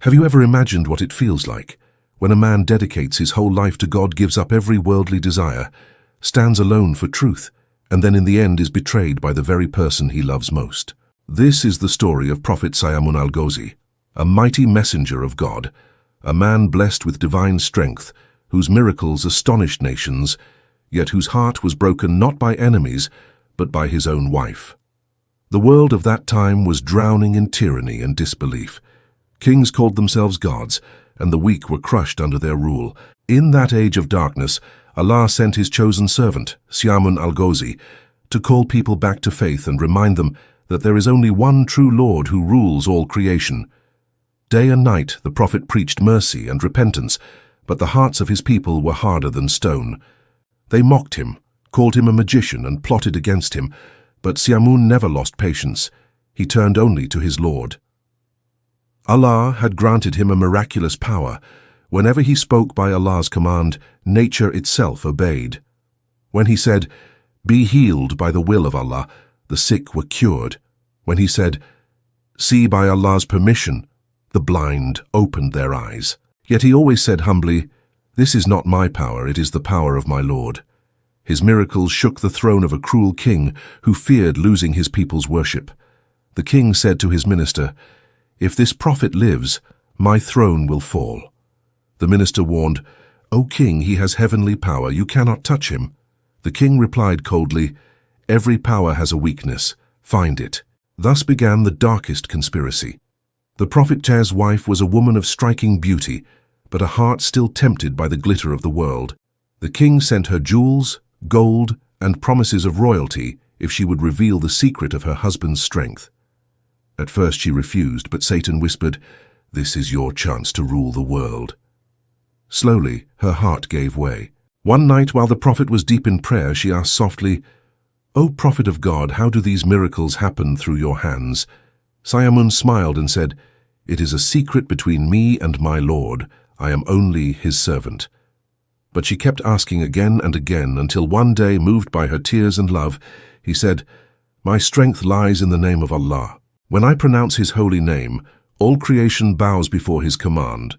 Have you ever imagined what it feels like when a man dedicates his whole life to God, gives up every worldly desire, stands alone for truth, and then in the end is betrayed by the very person he loves most? This is the story of Prophet Syamun Al-Ghozi, a mighty messenger of God, a man blessed with divine strength, whose miracles astonished nations, yet whose heart was broken not by enemies, but by his own wife. The world of that time was drowning in tyranny and disbelief. Kings called themselves gods, and the weak were crushed under their rule. In that age of darkness, Allah sent his chosen servant, Syamun Al-Ghozi, to call people back to faith and remind them that there is only one true Lord who rules all creation. Day and night the Prophet preached mercy and repentance, but the hearts of his people were harder than stone. They mocked him, called him a magician, and plotted against him, but Syamun never lost patience. He turned only to his Lord. Allah had granted him a miraculous power. Whenever he spoke by Allah's command, nature itself obeyed. When he said, "Be healed by the will of Allah," the sick were cured. When he said, "See by Allah's permission," the blind opened their eyes. Yet he always said humbly, "This is not my power, it is the power of my Lord." His miracles shook the throne of a cruel king who feared losing his people's worship. The king said to his minister, "If this prophet lives, my throne will fall." The minister warned, "O king, he has heavenly power, you cannot touch him." The king replied coldly, "Every power has a weakness, find it." Thus began the darkest conspiracy. The prophet's wife was a woman of striking beauty, but a heart still tempted by the glitter of the world. The king sent her jewels, gold, and promises of royalty if she would reveal the secret of her husband's strength. At first she refused, but Satan whispered, "This is your chance to rule the world." Slowly, her heart gave way. One night, while the prophet was deep in prayer, she asked softly, "O prophet of God, how do these miracles happen through your hands?" Syamun smiled and said, "It is a secret between me and my Lord. I am only his servant." But she kept asking again and again, until one day, moved by her tears and love, he said, "My strength lies in the name of Allah. When I pronounce his holy name, all creation bows before his command."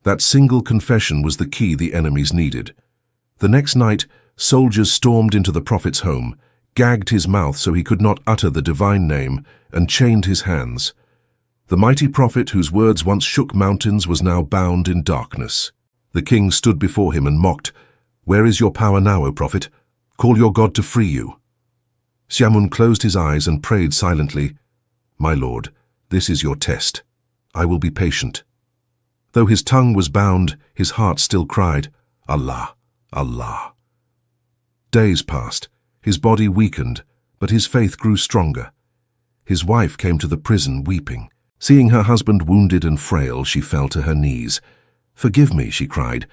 That single confession was the key the enemies needed. The next night, soldiers stormed into the prophet's home, gagged his mouth so he could not utter the divine name, and chained his hands. The mighty prophet, whose words once shook mountains, was now bound in darkness. The king stood before him and mocked, "Where is your power now, O prophet? Call your God to free you." Syamun closed his eyes and prayed silently, "My Lord, this is your test. I will be patient." Though his tongue was bound, his heart still cried, "Allah, Allah." Days passed. His body weakened, but his faith grew stronger. His wife came to the prison weeping. Seeing her husband wounded and frail, she fell to her knees. "Forgive me," she cried.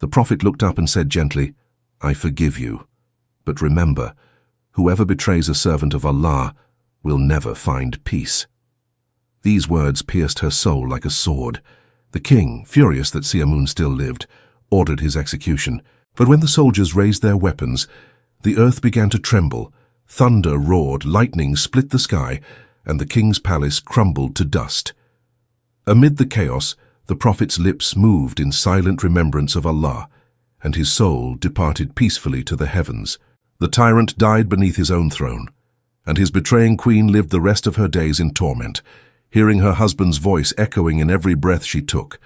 The prophet looked up and said gently, "I forgive you. But remember, whoever betrays a servant of Allah will never find peace." These words pierced her soul like a sword. The king, furious that Syamun still lived, ordered his execution. But when the soldiers raised their weapons, the earth began to tremble, thunder roared, lightning split the sky, and the king's palace crumbled to dust. Amid the chaos, the prophet's lips moved in silent remembrance of Allah, and his soul departed peacefully to the heavens. The tyrant died beneath his own throne, and his betraying queen lived the rest of her days in torment, hearing her husband's voice echoing in every breath she took.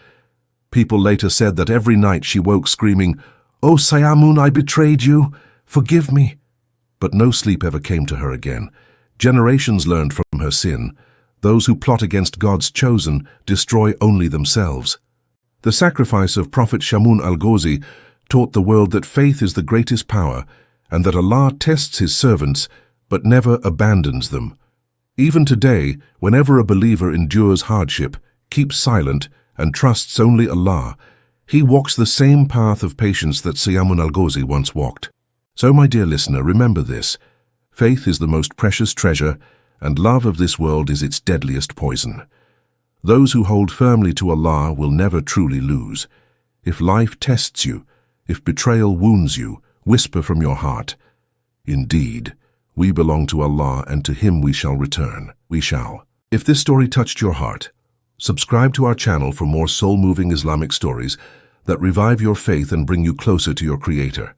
People later said that every night she woke screaming, "O Syamun, I betrayed you! Forgive me!" But no sleep ever came to her again. Generations learned from her sin. Those who plot against God's chosen destroy only themselves. The sacrifice of Prophet Syamun Al-Ghozi taught the world that faith is the greatest power, and that Allah tests his servants but never abandons them. Even today, whenever a believer endures hardship, keeps silent, and trusts only Allah, he walks the same path of patience that Syamun Al-Ghozi once walked. So, my dear listener, remember this. Faith is the most precious treasure, and love of this world is its deadliest poison. Those who hold firmly to Allah will never truly lose. If life tests you, if betrayal wounds you, whisper from your heart, "Indeed, we belong to Allah, and to Him we shall return." We shall. If this story touched your heart, Subscribe to our channel for more soul-moving Islamic stories that revive your faith and bring you closer to your Creator.